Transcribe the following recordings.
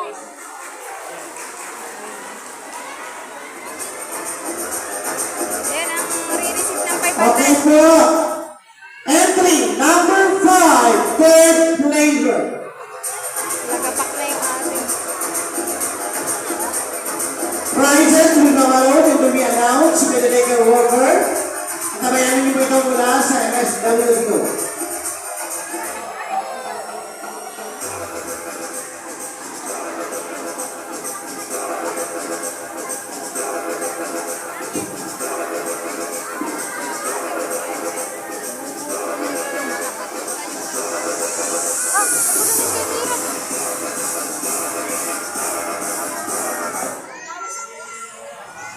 Ayan ang re-receive ng Okay 500. po. Entry number 5, third flavor. Nagapak na yung ating. Prizes will be allowed and will be announced by the daycare worker. Tabayanin niyo po ito mula sa MSWDO.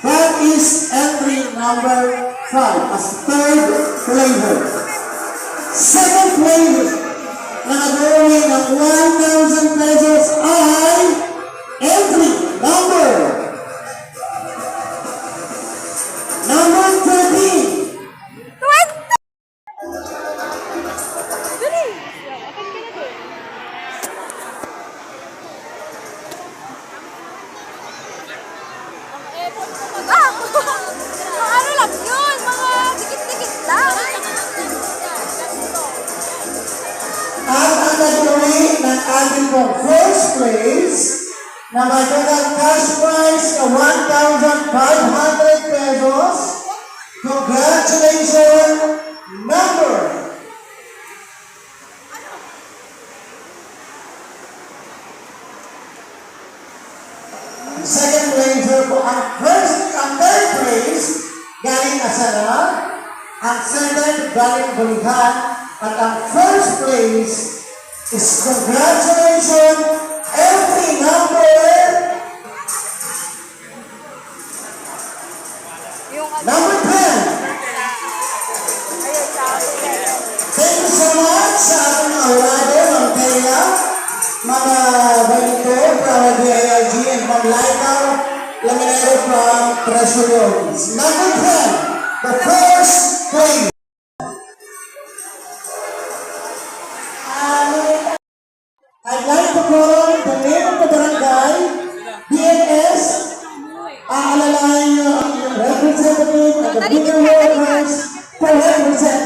That is entry number 5 as third flavor. Second flavor na nag-uwi ng 1,000 pesos ay entry number 13. Dali! Akin ka na doon. Ah! Mga ano lang yun? Mga dikit-dikit lang. At ang nag-uwi ng ating pong first place na may total cash prize na 1,500 pesos. Congratulations, number. Second place po ang third place galing Asara, ang second galing Bulihan, at ang first place is congratulations every number Yung ano. number 10. Ayun, sa akin. Thank you so much sa ating mga awado, Ma'am Kayla, Ma'am Benito from DILG, and Ma'am Laika Laminero from Treasury. Number 10, the first place. I'd like to call the name of the barangay, BNS, aalalayan niyo ang inyong representative at the bigger workers for representing